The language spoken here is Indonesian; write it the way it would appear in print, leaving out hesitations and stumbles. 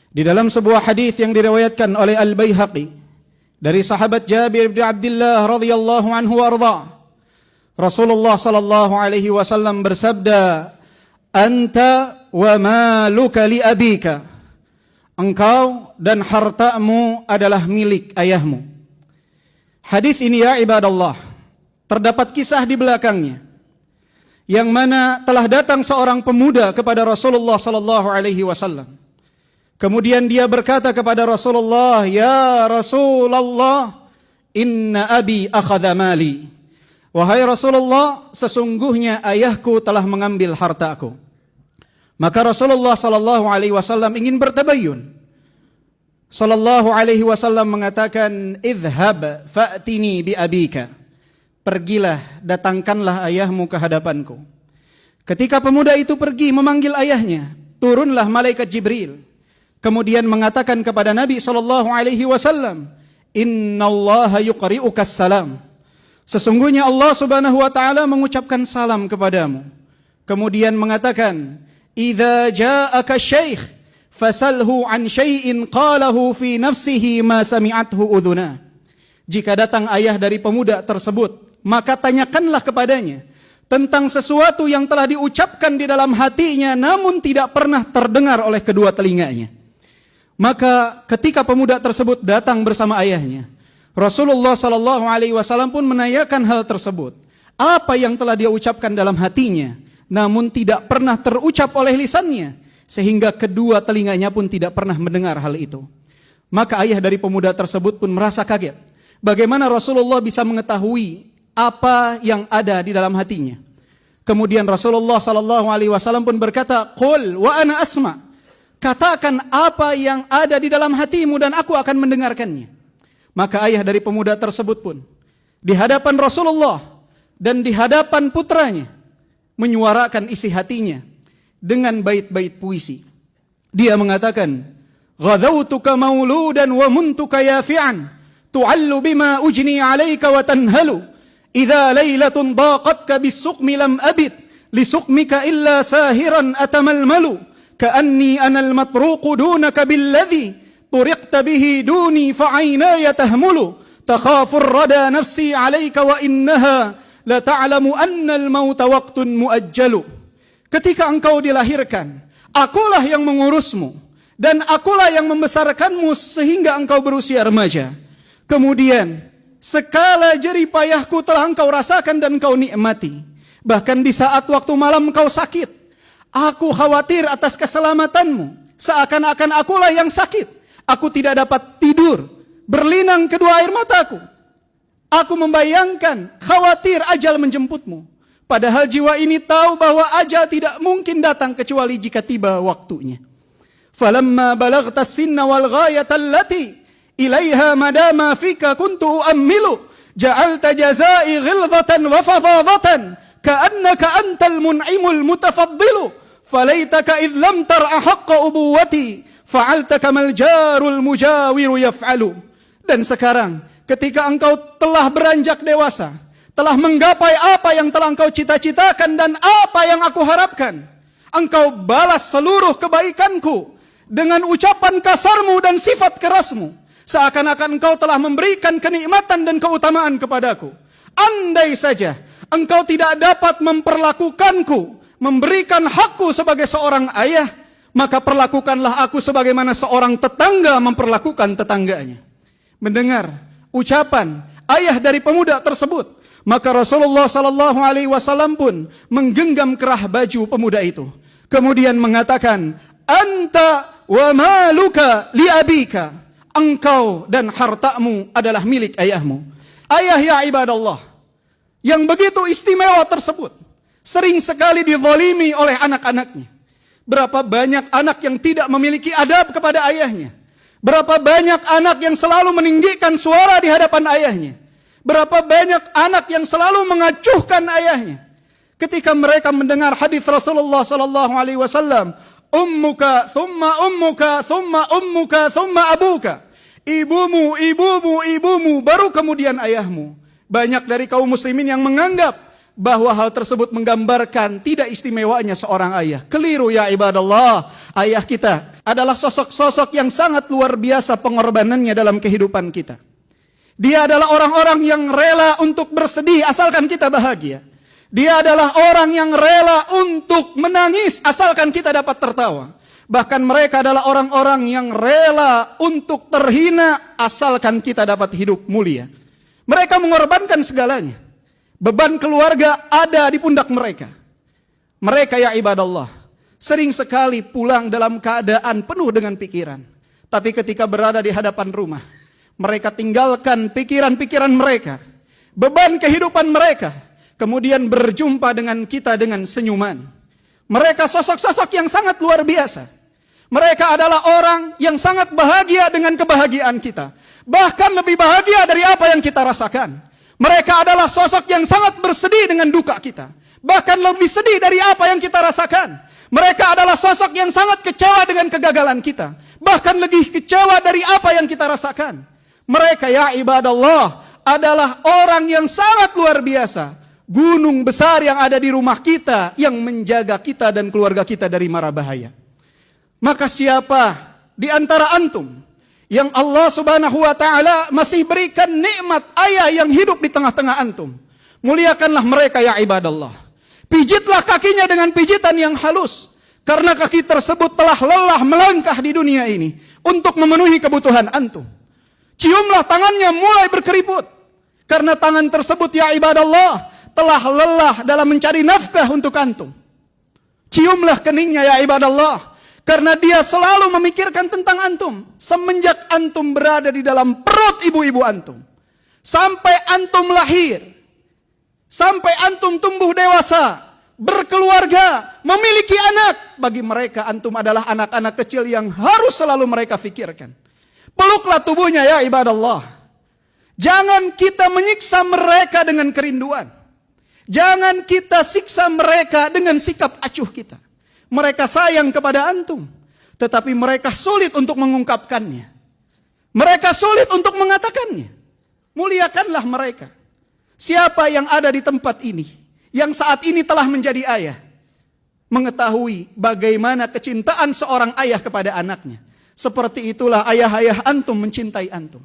Di dalam sebuah hadis yang diriwayatkan oleh Al-Baihaqi dari sahabat Jabir bin Abdullah radhiyallahu anhu warda, Rasulullah sallallahu alaihi wasallam bersabda, "Anta wa maluka li abika." Engkau dan hartamu adalah milik ayahmu. Hadis ini ya ibadallah, terdapat kisah di belakangnya, yang mana telah datang seorang pemuda kepada Rasulullah sallallahu alaihi wasallam. Kemudian dia berkata kepada Rasulullah, "Ya Rasulullah, inna abi akhadha mali." Wahai Rasulullah, sesungguhnya ayahku telah mengambil hartaku. Maka Rasulullah sallallahu alaihi wasallam ingin bertabayyun. Sallallahu alaihi wasallam mengatakan, "Idhhab fa'tini bi abika." Pergilah, datangkanlah ayahmu ke hadapanku. Ketika pemuda itu pergi memanggil ayahnya, turunlah malaikat Jibril. Kemudian mengatakan kepada Nabi sallallahu alaihi wasallam, "Innallaha yuqri'ukas salam." Sesungguhnya Allah Subhanahu wa taala mengucapkan salam kepadamu. Kemudian mengatakan, "Idza ja'aka syekh fasalhu an syai'in qalahu fi nafsihi ma sami'athu udhuna." Jika datang ayah dari pemuda tersebut, maka tanyakanlah kepadanya tentang sesuatu yang telah diucapkan di dalam hatinya namun tidak pernah terdengar oleh kedua telinganya. Maka ketika pemuda tersebut datang bersama ayahnya, Rasulullah sallallahu alaihi wasallam pun menanyakan hal tersebut. Apa yang telah dia ucapkan dalam hatinya namun tidak pernah terucap oleh lisannya, sehingga kedua telinganya pun tidak pernah mendengar hal itu. Maka ayah dari pemuda tersebut pun merasa kaget. Bagaimana Rasulullah bisa mengetahui apa yang ada di dalam hatinya? Kemudian Rasulullah sallallahu alaihi wasallam pun berkata, "Qul wa ana asma." Katakan apa yang ada di dalam hatimu dan aku akan mendengarkannya. Maka ayah dari pemuda tersebut pun di hadapan Rasulullah dan di hadapan putranya menyuarakan isi hatinya dengan bait-bait puisi. Dia mengatakan, "Ghadawtuka mauludan wa muntuka yafi'an, tu'allu bima ujni 'alaika wa tanhalu. Idza lailatun daqatka bis-suqmi lam abid, li suqmika illa sahiran atamalmalu. Ka'anni anal matruqu dunaka billadhi turiqta bihi duni fa'ainaya tahmulu. Takhafur rada nafsi 'alaika wa innaha la ta'lamu anna al-mauta waqtun muajjalu." Ketika engkau dilahirkan, akulah yang mengurusmu dan akulah yang membesarkanmu sehingga engkau berusia remaja. Kemudian segala jerih payahku telah engkau rasakan dan engkau nikmati. Bahkan di saat waktu malam engkau sakit, aku khawatir atas keselamatanmu, seakan-akan akulah yang sakit. Aku tidak dapat tidur, berlinang kedua air mataku. Aku membayangkan khawatir ajal menjemputmu. Padahal jiwa ini tahu bahwa ajal tidak mungkin datang kecuali jika tiba waktunya. Falamma balagta sinna wal ghayata allati ilaiha madama fika kuntu uammilu, ja'alta jazai ghilzatan wa fadadatan ka'annaka antal mun'imul mutafaddilu. Falaitaka idh lam tar'a haqqa ubuwati fa'alta kamal jarul mujawiru yaf'alu. Dan sekarang ketika engkau telah beranjak dewasa, telah menggapai apa yang telah engkau cita-citakan dan apa yang aku harapkan, engkau balas seluruh kebaikanku dengan ucapan kasarmu dan sifat kerasmu, seakan-akan engkau telah memberikan kenikmatan dan keutamaan kepadaku. Andai saja engkau tidak dapat memperlakukanku, memberikan hakku sebagai seorang ayah, maka perlakukanlah aku sebagaimana seorang tetangga memperlakukan tetangganya. Mendengar ucapan ayah dari pemuda tersebut, maka Rasulullah sallallahu alaihi wasallam pun menggenggam kerah baju pemuda itu. Kemudian mengatakan, "Anta wa maluka li abika." Engkau dan hartamu adalah milik ayahmu. Ayah ya ibadallah, yang begitu istimewa tersebut sering sekali dizalimi oleh anak-anaknya. Berapa banyak anak yang tidak memiliki adab kepada ayahnya. Berapa banyak anak yang selalu meninggikan suara di hadapan ayahnya. Berapa banyak anak yang selalu mengacuhkan ayahnya. Ketika mereka mendengar hadis Rasulullah sallallahu alaihi wasallam, "Ummuka, thumma ummuka, thumma ummuka, thumma abuka." Ibumu, ibumu, ibumu, baru kemudian ayahmu. Banyak dari kaum muslimin yang menganggap bahwa hal tersebut menggambarkan tidak istimewanya seorang ayah. Keliru ya ibadallah. Ayah kita adalah sosok-sosok yang sangat luar biasa pengorbanannya dalam kehidupan kita. Dia adalah orang-orang yang rela untuk bersedih asalkan kita bahagia. Dia adalah orang yang rela untuk menangis asalkan kita dapat tertawa. Bahkan mereka adalah orang-orang yang rela untuk terhina asalkan kita dapat hidup mulia. Mereka mengorbankan segalanya. Beban keluarga ada di pundak mereka. Mereka ya ibadallah, sering sekali pulang dalam keadaan penuh dengan pikiran. Tapi ketika berada di hadapan rumah, mereka tinggalkan pikiran-pikiran mereka, beban kehidupan mereka, kemudian berjumpa dengan kita dengan senyuman. Mereka sosok-sosok yang sangat luar biasa. Mereka adalah orang yang sangat bahagia dengan kebahagiaan kita. Bahkan lebih bahagia dari apa yang kita rasakan. Mereka adalah sosok yang sangat bersedih dengan duka kita. Bahkan lebih sedih dari apa yang kita rasakan. Mereka adalah sosok yang sangat kecewa dengan kegagalan kita. Bahkan lebih kecewa dari apa yang kita rasakan. Mereka ya ibadallah adalah orang yang sangat luar biasa. Gunung besar yang ada di rumah kita yang menjaga kita dan keluarga kita dari mara bahaya. Maka siapa di antara antum yang Allah subhanahu wa ta'ala masih berikan nikmat ayah yang hidup di tengah-tengah antum, muliakanlah mereka ya ibadallah. Pijitlah kakinya dengan pijitan yang halus. Karena kaki tersebut telah lelah melangkah di dunia ini untuk memenuhi kebutuhan antum. Ciumlah tangannya mulai berkeriput. Karena tangan tersebut ya ibadallah telah lelah dalam mencari nafkah untuk antum. Ciumlah keningnya ya ibadallah. Karena dia selalu memikirkan tentang antum. Semenjak antum berada di dalam perut ibu-ibu antum. Sampai antum lahir. Sampai antum tumbuh dewasa, berkeluarga, memiliki anak. Bagi mereka antum adalah anak-anak kecil yang harus selalu mereka fikirkan. Peluklah tubuhnya ya ibadallah. Jangan kita menyiksa mereka dengan kerinduan. Jangan kita siksa mereka dengan sikap acuh kita. Mereka sayang kepada antum, tetapi mereka sulit untuk mengungkapkannya. Mereka sulit untuk mengatakannya. Muliakanlah mereka. Siapa yang ada di tempat ini, yang saat ini telah menjadi ayah, mengetahui bagaimana kecintaan seorang ayah kepada anaknya. Seperti itulah ayah-ayah antum mencintai antum.